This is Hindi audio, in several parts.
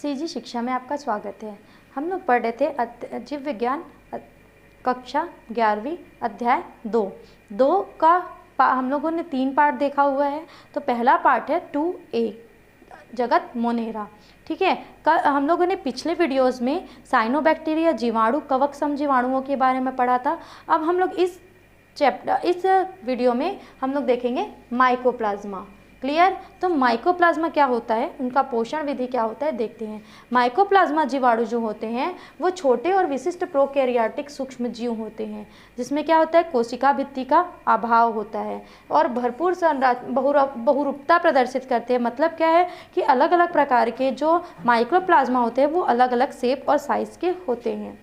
सीजी शिक्षा में आपका स्वागत है। हम लोग पढ़ रहे थे जीव विज्ञान कक्षा 11वीं अध्याय 2 का हम लोगों ने 3 पार्ट देखा हुआ है। तो पहला पार्ट है 2A जगत मोनेरा। ठीक है, हम लोगों ने पिछले वीडियोस में साइनोबैक्टीरिया जीवाणु कवक समजीवाणुओं के बारे में पढ़ा था। अब हम लोग इस वीडियो में हम लोग देखेंगे माइकोप्लाज्मा। क्लियर? तो माइकोप्लाज्मा क्या होता है, उनका पोषण विधि क्या होता है, देखते हैं। माइकोप्लाज्मा जीवाणु जो होते हैं वो छोटे और विशिष्ट प्रोकैरियोटिक सूक्ष्म जीव होते हैं, जिसमें क्या होता है, कोशिका भित्ति का अभाव होता है और भरपूर बहुरूपता प्रदर्शित करते हैं। मतलब क्या है कि अलग अलग प्रकार के जो माइकोप्लाज्मा होते हैं वो अलग अलग शेप और साइज के होते हैं।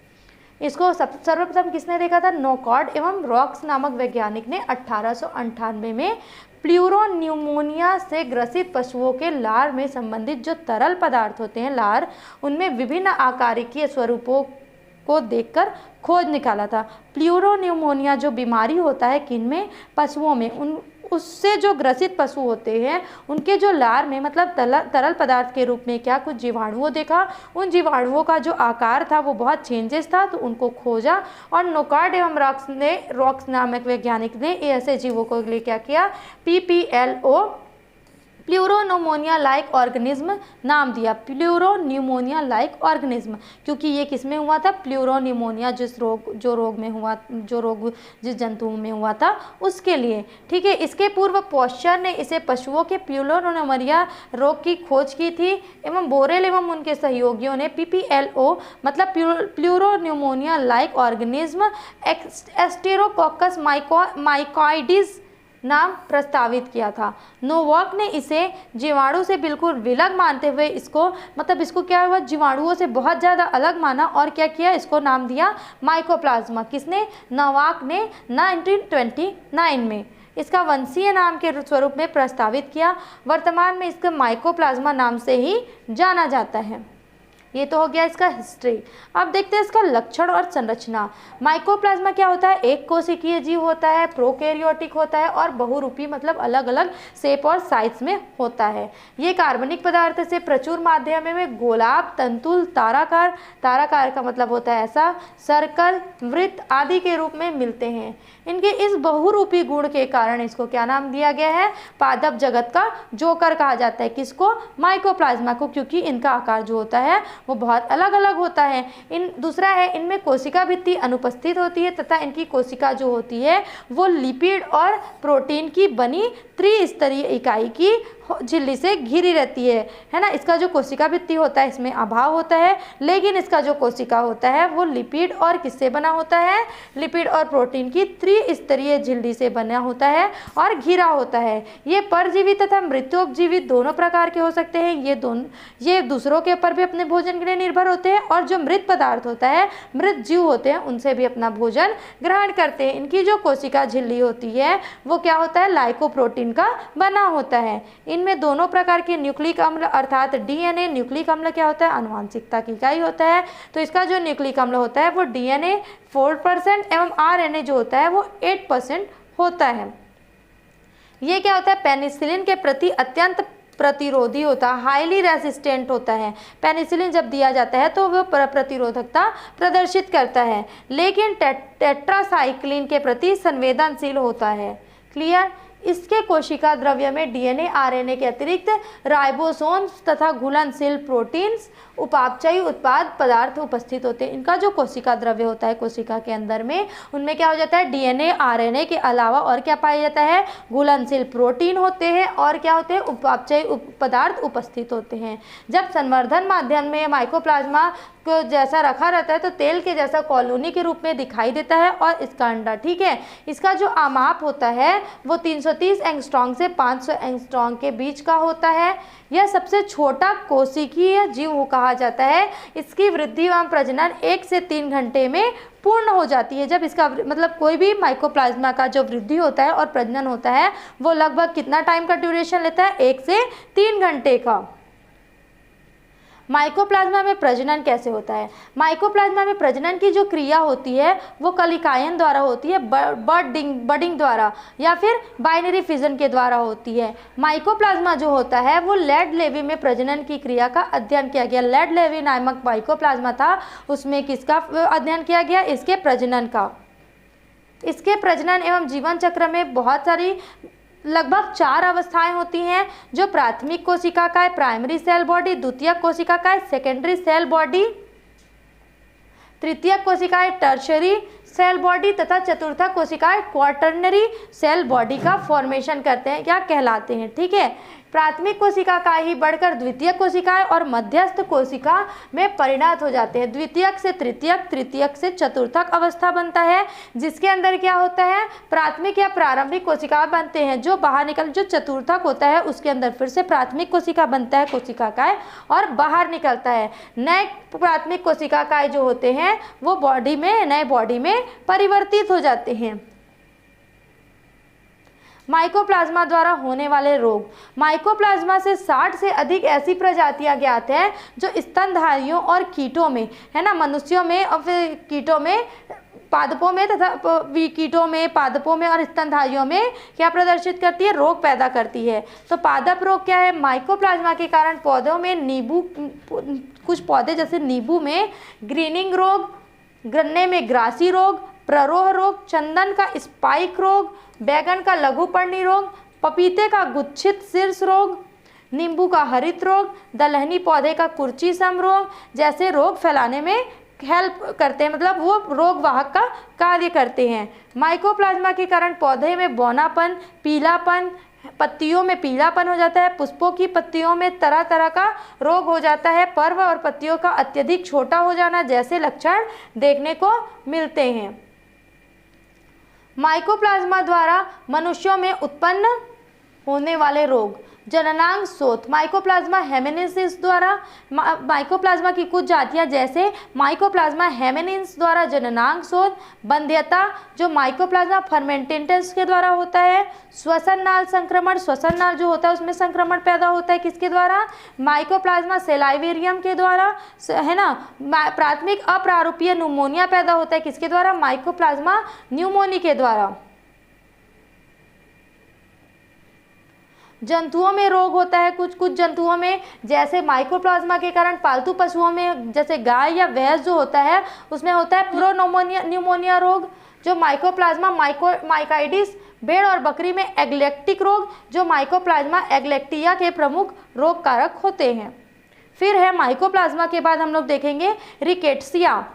इसको सर्वप्रथम किसने देखा था? नौकॉर्ड एवं रॉक्स नामक वैज्ञानिक ने 1898 में प्लूरोन्यूमोनिया से ग्रसित पशुओं के लार में संबंधित जो तरल पदार्थ होते हैं लार, उनमें विभिन्न आकारिकीय स्वरूपों को देखकर खोज निकाला था। प्लूरोन्यूमोनिया जो बीमारी होता है किनमें? पशुओं में। उससे जो ग्रसित पशु होते हैं उनके जो लार में मतलब तरल पदार्थ के रूप में क्या कुछ जीवाणुओं देखा। उन जीवाणुओं का जो आकार था वो बहुत चेंजेस था, तो उनको खोजा और नौकॉर्ड एवं रॉक्स नामक वैज्ञानिक ने ऐसे जीवों को लिए क्या किया, PPLO प्लूरोन्यूमोनिया लाइक ऑर्गेनिज्म नाम दिया। प्लूरोन्यूमोनिया लाइक ऑर्गेनिज्म, क्योंकि ये किसमें हुआ था? प्लूरोन्यूमोनिया जिस रोग जिस जंतु में हुआ था उसके लिए। ठीक है, इसके पूर्व पॉस्चर ने इसे पशुओं के प्लूरोन्यूमोनिया रोग की खोज की थी एवं बोरेल एवं उनके सहयोगियों ने PPLO मतलब प्लूरोन्यूमोनिया लाइक ऑर्गेनिज्म एस्टेरोकोकस माइकोइडिस नाम प्रस्तावित किया था। नोवाक ने इसे जीवाणु से बिल्कुल विलग मानते हुए इसको क्या हुआ, जीवाणुओं से बहुत ज़्यादा अलग माना और क्या किया, इसको नाम दिया माइकोप्लाज्मा। किसने? नोवाक ने 1929 में इसका वंशीय नाम के स्वरूप में प्रस्तावित किया। वर्तमान में इसका माइकोप्लाज्मा नाम से ही जाना जाता है। ये तो हो गया इसका हिस्ट्री। अब देखते हैं इसका लक्षण और संरचना। माइकोप्लाज्मा क्या होता है? एक कोशिकीय जीव होता है, प्रोकैरियोटिक होता है और बहुरूपी मतलब अलग अलग शेप और साइज में होता है। ये कार्बनिक पदार्थ से प्रचुर माध्यम में गोलाभ, तंतुल, ताराकार का मतलब होता है ऐसा, सर्कल, वृत्त आदि के रूप में मिलते हैं। इनके इस बहुरूपी गुण के कारण इसको क्या नाम दिया गया है? पादप जगत का जोकर कहा जाता है। किसको? माइकोप्लाज्मा को, क्योंकि इनका आकार जो होता है वो बहुत अलग अलग होता है। दूसरा है इनमें कोशिका भित्ति अनुपस्थित होती है तथा इनकी कोशिका जो होती है वो लिपिड और प्रोटीन की बनी त्रिस्तरीय इकाई की झिल्ली से घिरी रहती है ना। इसका जो कोशिका भित्ति होता है इसमें अभाव होता है, लेकिन इसका जो कोशिका होता है वो लिपिड और किससे बना होता है? लिपिड और प्रोटीन की त्रिस्तरीय झिल्ली से बना होता है और घिरा होता है। ये परजीवी तथा मृत्योपजीवी दोनों प्रकार के हो सकते हैं। ये दूसरों के ऊपर भी अपने भोजन के लिए निर्भर होते हैं और जो मृत पदार्थ होता है, मृत जीव होते हैं, उनसे भी अपना भोजन ग्रहण करते हैं। इनकी जो कोशिका झिल्ली होती है वो क्या होता है? लाइकोप्रोटीन का बना होता है। इनमें दोनों प्रकार के न्यूक्लिक अम्ल अर्थात DNA न्यूक्लिक अम्ल क्या होता है? आनुवांशिकता की इकाई होता है। तो इसका जो न्यूक्लिक अम्ल होता है वो DNA 4% एवं RNA जो होता है वो 8% होता है। ये क्या होता है? पेनिसिलिन के प्रति अत्यंत प्रतिरोधी होता है, हाईली रेसिस्टेंट होता है। पेनिसिलिन जब दिया जाता है तो वो प्रतिरोधकता प्रदर्शित करता है, लेकिन टेट्रासाइक्लिन के प्रति संवेदनशील होता है। क्लियर? इसके कोशिका द्रव्य में DNA RNA के अतिरिक्त राइबोसोम्स तथा घुलनशील प्रोटीन्स उपापचयी उत्पाद पदार्थ उपस्थित होते हैं। इनका जो कोशिका द्रव्य होता है कोशिका के अंदर में, उनमें क्या हो जाता है? DNA RNA के अलावा और क्या पाया जाता है? घुलनशील प्रोटीन होते हैं और क्या होते हैं? उपापचयी पदार्थ उपस्थित होते हैं। जब संवर्धन माध्यम में माइकोप्लाज्मा को जैसा रखा रहता है तो तेल के जैसा कॉलोनी के रूप में दिखाई देता है और इसका अंडा, ठीक है, इसका जो आमाप होता है वो 330 एंगस्ट्रॉम से 500 एंगस्ट्रॉम के बीच का होता है। यह सबसे छोटा कोशिकीय जीव कहा जाता है। इसकी वृद्धि एवं प्रजनन 1 से 3 घंटे में पूर्ण हो जाती है। जब इसका मतलब कोई भी माइकोप्लाज्मा का जो वृद्धि होता है और प्रजनन होता है वो लगभग कितना टाइम का ड्यूरेशन लेता है? 1 से 3 घंटे का। माइकोप्लाज्मा में प्रजनन कैसे होता है? माइकोप्लाज्मा में प्रजनन की जो क्रिया होती है वो कलिकायन द्वारा होती है, बडिंग द्वारा या फिर बाइनरी फिजन के द्वारा होती है। माइकोप्लाज्मा जो होता है वो लेड लेवी में प्रजनन की क्रिया का अध्ययन किया गया। लेड लेवी नामक माइकोप्लाज्मा था, उसमें किसका अध्ययन किया गया? इसके प्रजनन का। इसके प्रजनन एवं जीवन चक्र में बहुत सारी लगभग 4 अवस्थाएं होती हैं, जो प्राथमिक कोशिका का है प्राइमरी सेल बॉडी, द्वितीयक कोशिका का है सेकेंडरी सेल बॉडी, तृतीयक कोशिका है टर्शरी सेल बॉडी तथा चतुर्थक कोशिकाएं क्वार्टरनरी सेल बॉडी का फॉर्मेशन करते हैं, क्या कहलाते हैं। ठीक है, प्राथमिक कोशिका का ही बढ़कर द्वितीयक कोशिकाएं और मध्यस्थ कोशिका में परिणत हो जाते हैं। द्वितीयक से तृतीयक, तृतीयक से चतुर्थक अवस्था बनता है, जिसके अंदर क्या होता है? प्राथमिक या प्रारंभिक कोशिका बनते हैं, जो बाहर निकल, जो चतुर्थक होता है उसके अंदर फिर से प्राथमिक कोशिका बनता है, कोशिका काय, और बाहर निकलता है। नए प्राथमिक कोशिका काय जो होते हैं वो बॉडी में, नए बॉडी में परिवर्तित हो जाते हैं। माइकोप्लाज्मा द्वारा होने वाले रोग। माइकोप्लाज्मा से 60 से अधिक ऐसी प्रजातियां ज्ञात हैं जो स्तनधारियों और कीटों में, है ना, मनुष्यों में और फिर कीटों में, पादपों में तथा कीटों में, पादपों में और स्तनधारियों में क्या प्रदर्शित करती है? रोग पैदा करती है। तो पादप रोग क्या है? माइकोप्लाज्मा के कारण पौधों में नींबू, कुछ पौधे जैसे नींबू में ग्रीनिंग रोग, गन्ने में ग्रासी रोग, प्ररोह रोग, चंदन का स्पाइक रोग, बैगन का लघुपर्णी रोग, पपीते का गुच्छित शीर्ष रोग, नींबू का हरित रोग, दलहनी पौधे का कुर्ची सम रोग जैसे रोग फैलाने में हेल्प करते हैं, मतलब वो रोग वाहक का कार्य करते हैं। माइकोप्लाज्मा के कारण पौधे में बौनापन, पीलापन, पत्तियों में पीलापन हो जाता है, पुष्पों की पत्तियों में तरह तरह का रोग हो जाता है, पर्व और पत्तियों का अत्यधिक छोटा हो जाना जैसे लक्षण देखने को मिलते हैं। माइकोप्लाज्मा द्वारा मनुष्यों में उत्पन्न होने वाले रोग। जननांग शोथ। माइकोप्लाज्मा हेमेनेसिस द्वारा, माइकोप्लाज्मा की कुछ जातियां जैसे माइकोप्लाज्मा हेमेनिन्स द्वारा जननांग शोथ, बंध्यता जो माइकोप्लाज्मा फर्मेंटेंटस के द्वारा होता है, श्वसन नाल संक्रमण, श्वसन नाल जो होता है उसमें संक्रमण पैदा होता है किसके द्वारा? माइकोप्लाज्मा सेलाइवेरियम के द्वारा, है ना। प्राथमिक अप्रारूपीय न्यूमोनिया पैदा होता है किसके द्वारा? माइकोप्लाज्मा न्यूमोनी के द्वारा। जंतुओं में रोग होता है, कुछ जंतुओं में, जैसे माइकोप्लाज्मा के कारण पालतू पशुओं में जैसे गाय या भैंस जो होता है उसमें होता है न्यूमोनिया रोग, जो माइकोप्लाज्मा माइकाइडिस। भेड़ और बकरी में एग्लेक्टिक रोग, जो माइकोप्लाज्मा एग्लेक्टिया के प्रमुख रोग कारक होते हैं। फिर है माइकोप्लाज्मा के बाद हम लोग देखेंगे रिकेट्सिया।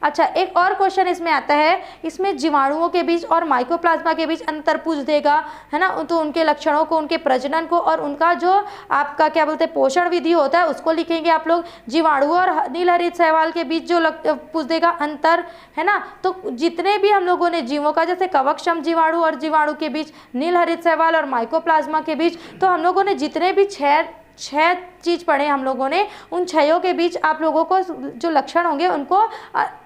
अच्छा, एक और क्वेश्चन इसमें आता है, इसमें जीवाणुओं के बीच और माइकोप्लाज्मा के बीच अंतर पूछ देगा, है ना। तो उनके लक्षणों को, उनके प्रजनन को और उनका जो आपका क्या बोलते हैं पोषण विधि होता है उसको लिखेंगे आप लोग। जीवाणुओं और नीलहरित शैवाल के बीच जो पूछ देगा अंतर, है ना। तो जितने भी हम लोगों ने जीवों का, जैसे कवकक्षम जीवाणु और जीवाणु के बीच, नीलहरित शैवाल और माइकोप्लाज्मा के बीच, तो हम लोगों ने जितने भी छह चीज़ पढ़े हम लोगों ने, उन छयों के बीच आप लोगों को जो लक्षण होंगे उनको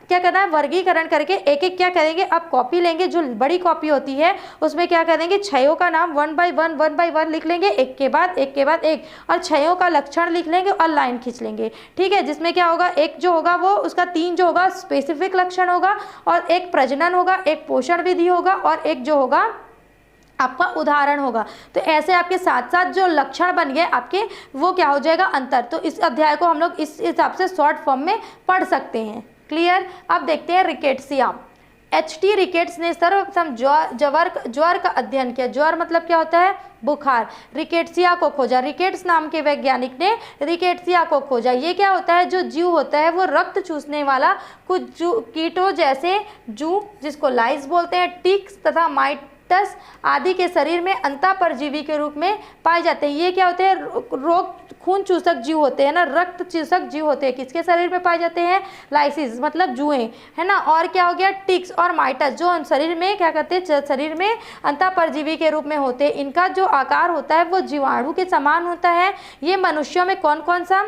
क्या करना है? वर्गीकरण करके एक एक क्या करेंगे, आप कॉपी लेंगे, जो बड़ी कॉपी होती है उसमें क्या करेंगे, छयों का नाम 1 बाय 1 लिख लेंगे, एक के बाद एक, और छयों का लक्षण लिख लेंगे और लाइन खींच लेंगे। ठीक है, जिसमें क्या होगा, एक जो होगा वो उसका 3 जो होगा स्पेसिफिक लक्षण होगा, और एक प्रजनन होगा, एक पोषण विधि होगा, और एक जो होगा आपका उदाहरण होगा। तो ऐसे आपके साथ साथ जो लक्षण बन गए आपके, वो क्या हो जाएगा? अंतर। तो इस अध्याय को हम लोग इस हिसाब से शॉर्ट फॉर्म में पढ़ सकते हैं। क्लियर? अब देखते हैं रिकेट्सिया। H.T. रिकेट्स ने सर्वप्रथम ज्वर का अध्ययन किया। ज्वर मतलब क्या होता है? बुखार। रिकेट्सिया को खोजा, रिकेट्स नाम के वैज्ञानिक ने रिकेट्सिया को खोजा। ये क्या होता है? जो जीव होता है वो रक्त चूसने वाला कुछ कीटों जैसे जू, जिसको लाइस बोलते हैं, टिक्स तथा माइटस आदि के शरीर में अंतःपरजीवी के रूप में पाए जाते हैं। ये क्या होते हैं? रोग खून चूसक जीव होते हैं ना, रक्त चूसक जीव होते हैं। किसके शरीर में पाए जाते हैं? लाइसिस मतलब जुएं, है ना। और क्या हो गया? टिक्स और माइटस, जो शरीर में क्या करते हैं? शरीर में अंतःपरजीवी के रूप में होते हैं। इनका जो आकार होता है वो जीवाणु के समान होता है। ये मनुष्यों में कौन कौन सा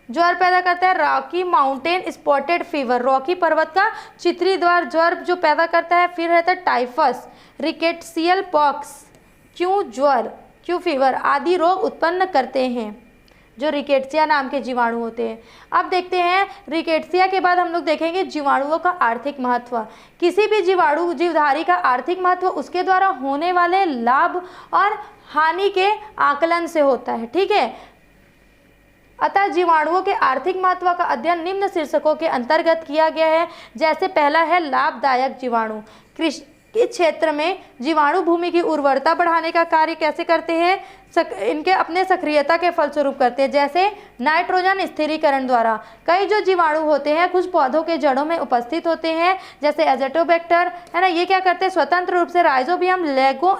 ज्वर पैदा करता है? Rocky mountain spotted fever, Rocky पर्वत का चितरी द्वार ज्वर जो पैदा करता है। फिर रहता है टाइफस, रिकेट्सियल पॉक्स, क्यों ज्वर, क्यों फीवर आदि रोग उत्पन्न करते हैं। जो रिकेट्सिया नाम के जीवाणु होते हैं। अब देखते हैं रिकेट्सिया के बाद हम लोग देखेंगे जीवाणुओं का आर्थिक महत्व। किसी भी जीवधारी का आर्थिक महत्व उसके द्वारा होने वाले लाभ और हानि के आकलन से होता है, ठीक है। अतः जीवाणुओं के आर्थिक महत्व का अध्ययन निम्न शीर्षकों के अंतर्गत किया गया है। जैसे पहला है लाभदायक जीवाणु। कृषि के क्षेत्र में जीवाणु भूमि की उर्वरता बढ़ाने का कार्य कैसे करते हैं, इनके अपने सक्रियता के फलस्वरूप करते हैं। जैसे नाइट्रोजन स्थिरीकरण द्वारा। कई जो जीवाणु होते हैं कुछ पौधों के जड़ों में उपस्थित होते हैं, जैसे एजेटोबैक्टर, है ना, ये क्या करते हैं स्वतंत्र रूप से राइजोबियम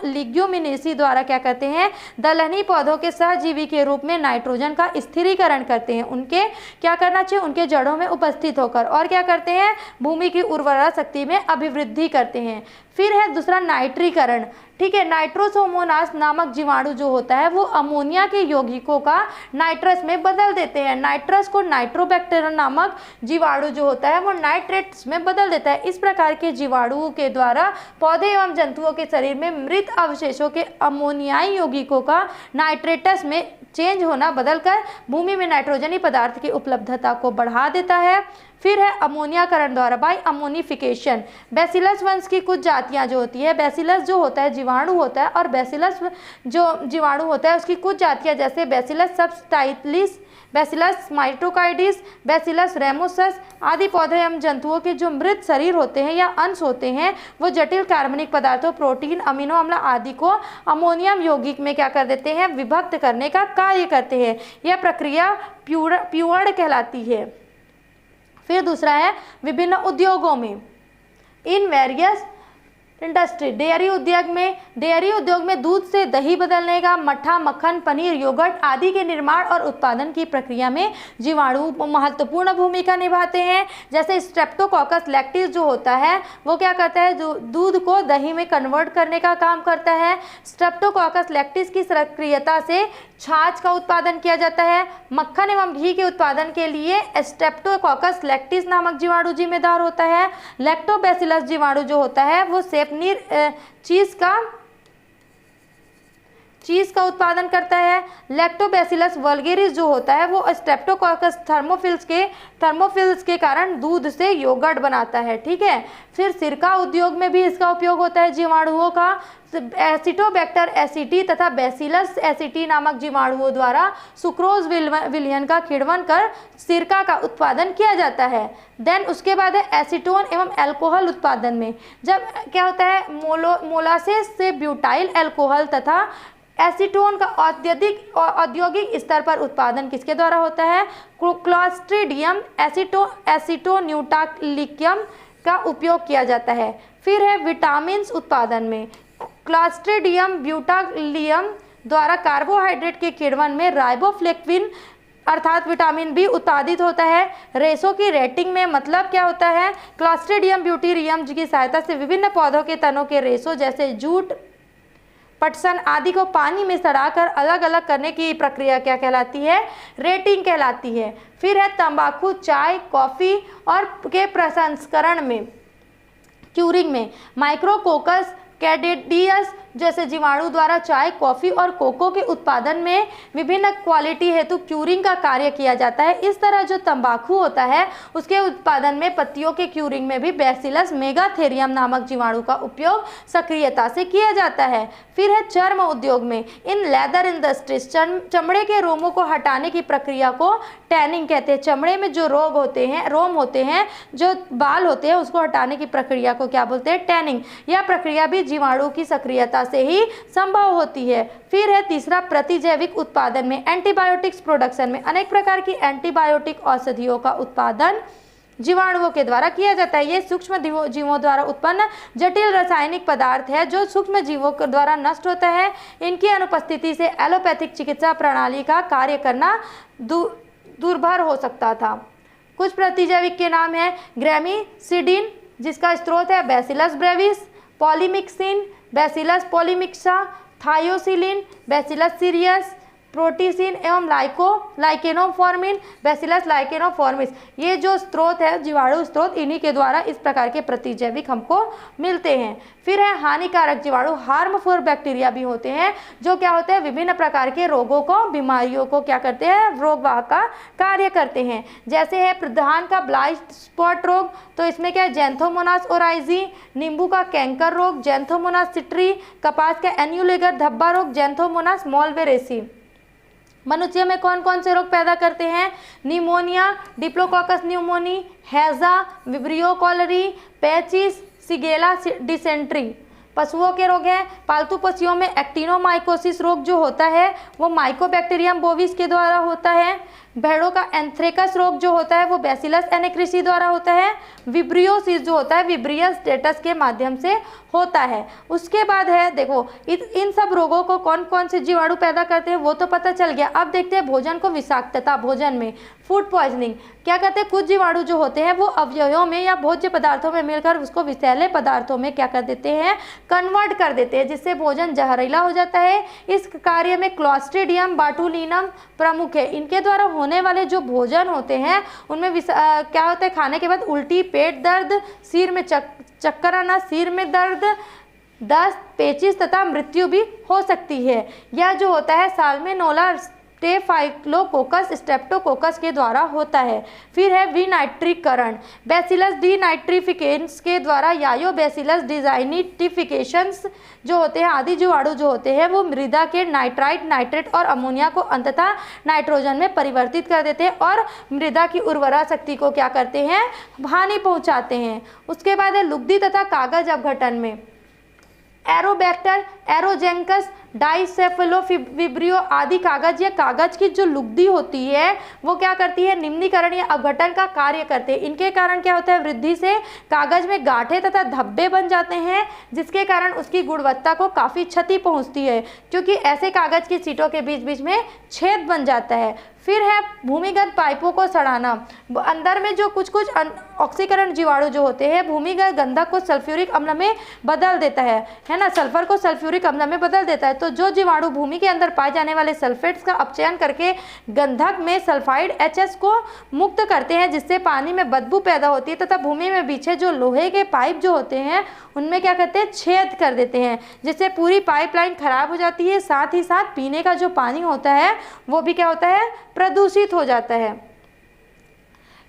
लिग्यूमिनेसी द्वारा क्या करते हैं, दलहनी पौधों के सहजीवी के रूप में नाइट्रोजन का स्थिरीकरण करते हैं। उनके क्या करना चाहिए, उनके जड़ों में उपस्थित होकर, और क्या करते हैं, भूमि की उर्वरा शक्ति में अभिवृद्धि करते हैं। फिर है दूसरा नाइट्रीकरण, ठीक है। नाइट्रोसोमोनास नामक जीवाणु जो होता है वो अमोनिया के यौगिकों का नाइट्रस में बदल देते हैं। नाइट्रस को नाइट्रोबैक्टर नामक जीवाणु जो होता है वो नाइट्रेट्स में बदल देता है। इस प्रकार के जीवाणुओं के द्वारा पौधे एवं जंतुओं के शरीर में मृत अवशेषों के अमोनियाई यौगिकों का नाइट्रेटस में चेंज होना बदलकर भूमि में नाइट्रोजनी पदार्थ की उपलब्धता को बढ़ा देता है। फिर है अमोनियाकरण द्वारा, बाय अमोनिफिकेशन। बैसिलस वंश की कुछ जातियां जो होती है, बैसिलस जो होता है जीवाणु होता है, और बैसिलस जो जीवाणु होता है उसकी कुछ जातियां जैसे बैसिलस सबटाइलिस, बैसिलस माइटोकाइडिस, बैसिलस रेमोसस आदि पौधे एवं जंतुओं के जो मृत शरीर होते हैं या अंश होते हैं वो जटिल कार्बनिक पदार्थों, प्रोटीन, अमीनो अम्ल आदि को अमोनियम यौगिक में क्या कर देते हैं, विभक्त करने का कार्य करते हैं। यह प्रक्रिया प्यूअर्ड कहलाती है। फिर दूसरा है विभिन्न उद्योगों में, इन वेरियस इंडस्ट्री। डेयरी उद्योग में दूध से दही बदलने का, मट्ठा, मक्खन, पनीर, योगर्ट आदि के निर्माण और उत्पादन की प्रक्रिया में जीवाणु महत्वपूर्ण भूमिका निभाते हैं। जैसे स्ट्रेप्टोकोकस लैक्टिस जो होता है वो क्या करता है, जो दूध को दही में कन्वर्ट करने का काम करता है। स्ट्रेप्टोकोकस लैक्टिस की सक्रियता से छाछ का उत्पादन किया जाता है। मक्खन एवं घी के उत्पादन के लिए स्ट्रेप्टोकोकस लैक्टिस नामक जीवाणु जिम्मेदार होता है। लैक्टोबैसिलस जीवाणु जो होता है वो सेपनीर चीज का उत्पादन करता है। लैक्टोबैसिलस वल्गेरिस जो होता है वो स्ट्रेप्टोकोकस थर्मोफिल्स के कारण दूध से योगर्ट बनाता है, ठीक है। फिर सिरका उद्योग में भी इसका उपयोग होता है जीवाणुओं का। एसिटोबैक्टर एसिटी तथा बैसिलस एसिटी नामक जीवाणुओं द्वारा सुक्रोज विलयन का किण्वन कर सिरका का उत्पादन किया जाता है। देन उसके बाद है एसीटोन एवं अल्कोहल उत्पादन में, जब क्या होता है, मोलासेस से ब्यूटाइल अल्कोहल तथा एसीटोन का औद्योगिक स्तर पर उत्पादन किसके द्वारा होता है, क्लोस्ट्रीडियम एसीटोन्यूटालिकम का उपयोग किया जाता है। फिर है विटामिन उत्पादन में, क्लोस्ट्रीडियम ब्यूटालियम द्वारा कार्बोहाइड्रेट के किण्वन में राइबोफ्लेविन अर्थात विटामिन बी उत्पादित होता है। रेशों की रेटिंग में मतलब क्या होता है, क्लोस्ट्रीडियम ब्यूटेरियम की सहायता से विभिन्न पौधों के तनों के रेशों जैसे जूट, पटसन आदि को पानी में सड़ाकर अलग अलग करने की प्रक्रिया क्या कहलाती है, रेटिंग कहलाती है। फिर है तंबाकू, चाय, कॉफ़ी और के प्रसंस्करण में, क्यूरिंग में माइक्रोकोकस कैडेडियस जैसे जीवाणु द्वारा चाय, कॉफ़ी और कोको के उत्पादन में विभिन्न क्वालिटी हेतु क्यूरिंग का कार्य किया जाता है। इस तरह जो तंबाकू होता है उसके उत्पादन में पत्तियों के क्यूरिंग में भी बैसिलस मेगाथेरियम नामक जीवाणु का उपयोग सक्रियता से किया जाता है। फिर है चर्म उद्योग में, इन लेदर इंडस्ट्रीज चमड़े के रोमों को हटाने की प्रक्रिया को टैनिंग कहते हैं। चमड़े में जो रोम होते हैं, जो बाल होते हैं, उसको हटाने की प्रक्रिया को क्या बोलते हैं, टैनिंग। यह प्रक्रिया भी जीवाणु की सक्रियता से ही संभव होती है। फिर है तीसरा प्रतिजैविक उत्पादन में, एंटीबायोटिक्स प्रोडक्शन में अनेक प्रकार की एंटीबायोटिक औषधियों का उत्पादन जीवाणुओं के द्वारा किया जाता है। ये सूक्ष्म जीवों द्वारा उत्पन्न जटिल रासायनिक पदार्थ है जो सूक्ष्म जीवों के द्वारा नष्ट होता है। इनकी अनुपस्थिति से एलोपैथिक चिकित्सा प्रणाली का कार्य करना दुर्भर हो सकता था। कुछ प्रतिजैविक के नाम है ग्रेमिसिडिन जिसका स्रोत है Bacillus brevis, polymyxin, Bacillus polymyxa, thiocillin, Bacillus cereus, proticin एवं लाइकेनोफॉर्मिन, बैसिलस लाइकेनोफॉर्मिस। ये जो स्रोत है, जीवाणु स्रोत, इन्हीं के द्वारा इस प्रकार के प्रतिजैविक हमको मिलते हैं। फिर है हानिकारक जीवाणु, हार्मफुल बैक्टीरिया भी होते हैं, जो क्या होते हैं, विभिन्न प्रकार के रोगों को, बीमारियों को क्या करते हैं, रोगवाहक का कार्य करते हैं। जैसे है प्रधान का ब्लाइट स्पॉट रोग, तो इसमें क्या है, जैंथोमोनास ओराइजी। नींबू का कैंकर रोग, जैंथोमोनास सिट्री। कपास का एन्यूलेगर धब्बा रोग, जैंथोमोनास मोल्वेरेसी। मनुष्य में कौन कौन से रोग पैदा करते हैं, निमोनिया, डिप्लोकोकस न्यूमोनी, हैजा, विब्रियो कॉलरी, पैचिस, सिगेला डिसेंट्री। पशुओं के रोग हैं, पालतू पशुओं में एक्टिनोमाइकोसिस रोग जो होता है वो माइकोबैक्टीरियम बोविस के द्वारा होता है। भेड़ों का एंथ्रेकस रोग जो होता है वो बैसिलस एनेक्रिसी द्वारा होता है। विब्रियोसिस जो होता है विब्रियल स्टेटस के माध्यम से होता है। उसके बाद है, देखो इन सब रोगों को कौन कौन से जीवाणु पैदा करते हैं वो तो पता चल गया। अब देखते हैं भोजन को विषाक्तता, भोजन में फूड पॉइजनिंग। क्या कहते हैं, कुछ जीवाणु जो होते हैं वो अवयवों में या भोज्य पदार्थों में मिलकर उसको विषैले पदार्थों में क्या कर देते हैं, कन्वर्ट कर देते हैं, जिससे भोजन जहरीला हो जाता है। इस कार्य में क्लॉस्ट्रीडियम बाटुलिनम प्रमुख है। इनके द्वारा होने वाले जो भोजन होते हैं उनमें क्या होता है, खाने के बाद उल्टी, पेट दर्द, सिर में चक्कर आना, सिर में दर्द, दस्त, पेचिश तथा मृत्यु भी हो सकती है। यह जो होता है साल्मोनेला स्टेफाइलोकोकस स्ट्रेप्टोकोकस के द्वारा होता है। फिर है विनाइट्रीकरण, बैसिलस डीनाइट्रिफिकेंस के द्वारा यायो बैसिलस डिजाइनिटिफिकेशंस जो होते हैं, आदि जीवाणु जो होते हैं वो मृदा के नाइट्राइट, नाइट्रेट और अमोनिया को अंततः नाइट्रोजन में परिवर्तित कर देते हैं और मृदा की उर्वरा शक्ति को क्या करते हैं, हानि पहुंचाते हैं। उसके बाद है लुगदी तथा कागज अपघटन में एरोबैक्टर, एरोजेंकस, डाइसेफेलोविब्रियो आदि कागज या कागज की जो लुगदी होती है वो क्या करती है, निम्नीकरण या अपघटन का कार्य करते हैं। इनके कारण क्या होता है, वृद्धि से कागज में गांठें तथा धब्बे बन जाते हैं, जिसके कारण उसकी गुणवत्ता को काफ़ी क्षति पहुंचती है, क्योंकि ऐसे कागज की सीटों के बीच बीच में छेद बन जाता है। फिर है भूमिगत पाइपों को सड़ाना, अंदर में जो कुछ ऑक्सीकरण जीवाणु जो होते हैं भूमिगत गंधक को सल्फ्यूरिक अम्ल में बदल देता है ना, सल्फर को सल्फ्यूरिक अम्ल में बदल देता है। तो जो जीवाणु भूमि के अंदर पाए जाने वाले सल्फेट्स का अपचयन करके गंधक में सल्फाइड HH को मुक्त करते हैं, जिससे पानी में बदबू पैदा होती है तथा भूमि में बिछे जो लोहे के पाइप जो होते हैं उनमें क्या करते हैं, छेद कर देते हैं, जिससे पूरी पाइपलाइन खराब हो जाती है। साथ ही साथ पीने का जो पानी होता है वो भी क्या होता है, प्रदूषित हो जाता है।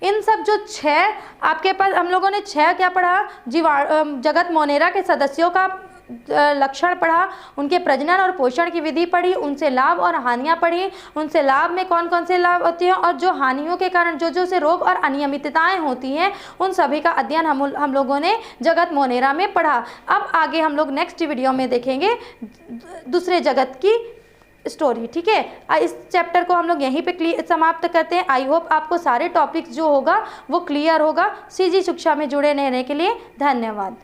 इन सब जो 6 आपके पास हम लोगों ने 6 क्या पढ़ा, जगत मोनेरा के सदस्यों का लक्षण पढ़ा, उनके प्रजनन और पोषण की विधि पढ़ी, उनसे लाभ और हानियां पढ़ी, उनसे लाभ में कौन कौन से लाभ होते हैं और जो हानियों के कारण जो से रोग और अनियमितताएं होती हैं उन सभी का अध्ययन हम लोगों ने जगत मोनेरा में पढ़ा। अब आगे हम लोग नेक्स्ट वीडियो में देखेंगे दूसरे जगत की स्टोरी। ठीक है, इस चैप्टर को हम लोग यहीं पे समाप्त करते हैं। आई होप आपको सारे टॉपिक्स जो होगा वो क्लियर होगा। सीजी शिक्षा में जुड़े रहने के लिए धन्यवाद।